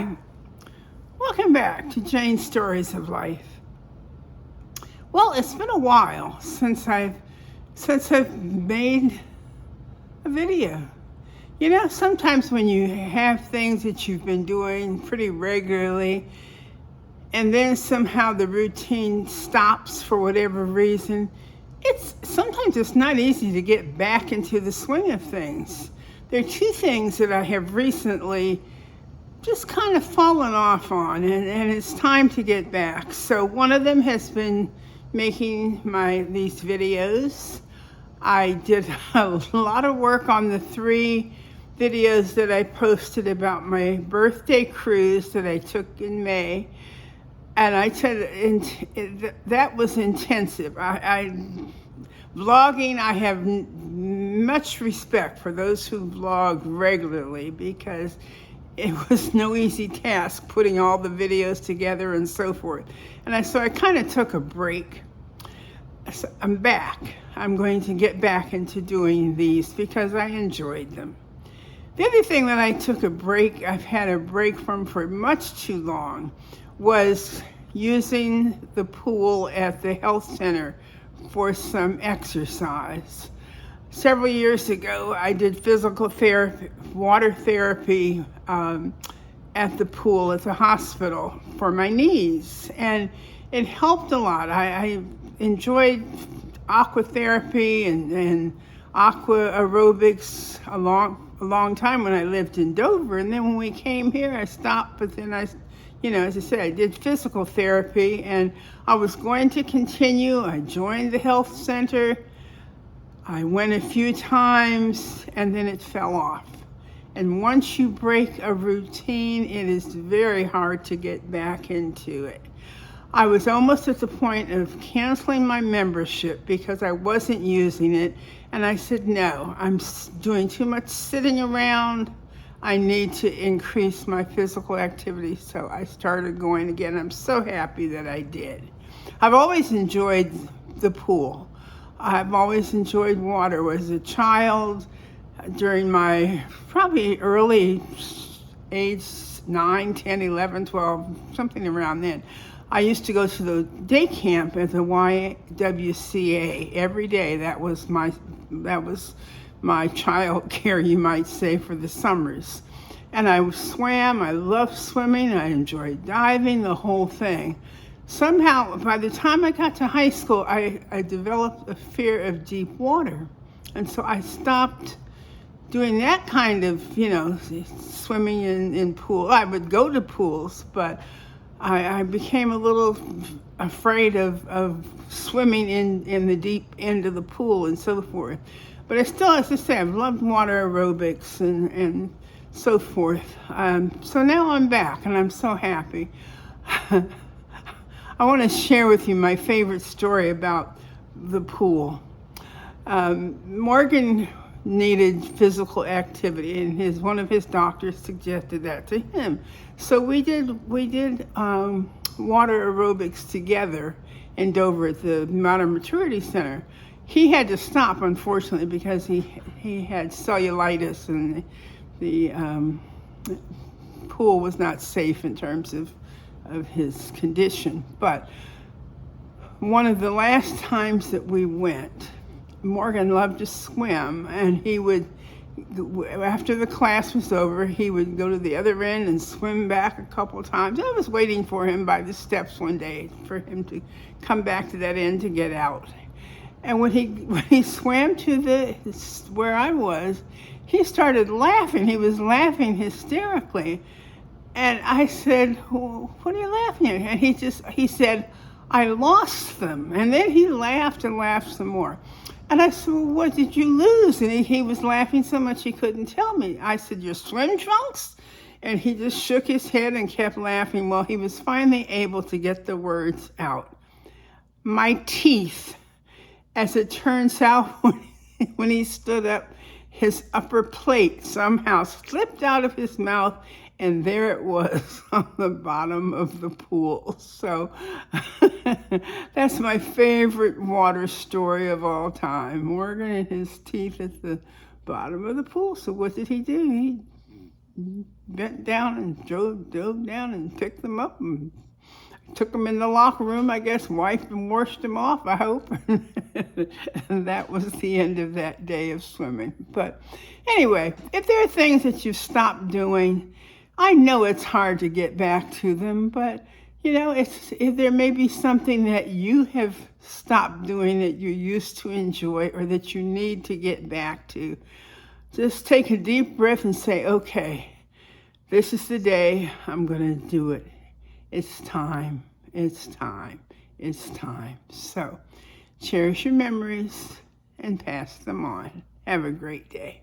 Hi, welcome back to Jane's Stories of Life. Well, it's been a while since I've made a video. You know, sometimes when you have things that you've been doing pretty regularly and then somehow the routine stops for whatever reason, sometimes it's not easy to get back into the swing of things. There are two things that I have recently just kind of fallen off on, and it's time to get back. So one of them has been making these videos. I did a lot of work on the 3 videos that I posted about my birthday cruise that I took in May. And I said that was intensive. Vlogging, I have much respect for those who vlog regularly because it was no easy task putting all the videos together and so forth. And so I kind of took a break. So I'm back. I'm going to get back into doing these because I enjoyed them. The other thing that I've had a break from for much too long, was using the pool at the health center for some exercise. Several years ago, I did physical therapy, water therapy at the pool at the hospital for my knees, and it helped a lot. I enjoyed aqua therapy and aqua aerobics a long time when I lived in Dover, and then when we came here, I stopped, but then as I said, I did physical therapy, and I was going to continue. I joined the health center. I went a few times, and then it fell off. And once you break a routine, it is very hard to get back into it. I was almost at the point of canceling my membership because I wasn't using it. And I said, no, I'm doing too much sitting around. I need to increase my physical activity. So I started going again. I'm so happy that I did. I've always enjoyed the pool. I've always enjoyed water. As a child, during my probably early age, 9, 10, 11, 12, something around then, I used to go to the day camp at the YWCA every day. That was my child care, you might say, for the summers. And I swam. I loved swimming. I enjoyed diving, the whole thing. Somehow, by the time I got to high school, I developed a fear of deep water. And so I stopped doing that kind of, swimming in pool. I would go to pools, but I became a little afraid of swimming in the deep end of the pool and so forth. But I still, as I say, I've loved water aerobics and so forth. So now I'm back, and I'm so happy. I want to share with you my favorite story about the pool. Morgan needed physical activity, and one of his doctors suggested that to him. So we did water aerobics together in Dover at the Modern Maturity Center. He had to stop, unfortunately, because he had cellulitis, and the pool was not safe in terms of his condition. But one of the last times that we went, Morgan loved to swim, and he would, after the class was over, he would go to the other end and swim back a couple times. I was waiting for him by the steps one day for him to come back to that end to get out. And when he swam to where I was, he started laughing. He was laughing hysterically. And I said, well, what are you laughing at? And he said, I lost them. And then he laughed and laughed some more. And I said, well, what did you lose? And he was laughing so much he couldn't tell me. I said, your swim trunks? And he just shook his head and kept laughing. Well, he was finally able to get the words out. My teeth. As it turns out, when he stood up, his upper plate somehow slipped out of his mouth, and there it was on the bottom of the pool. So that's my favorite water story of all time. Morgan and his teeth at the bottom of the pool. So what did he do? He bent down and dove down and picked them up and took them in the locker room, I guess, wiped and washed them off, I hope. And that was the end of that day of swimming. But anyway, if there are things that you've stopped doing, I know it's hard to get back to them, but if there may be something that you have stopped doing that you used to enjoy or that you need to get back to, just take a deep breath and say, okay, this is the day I'm going to do it. It's time. It's time. It's time. So cherish your memories and pass them on. Have a great day.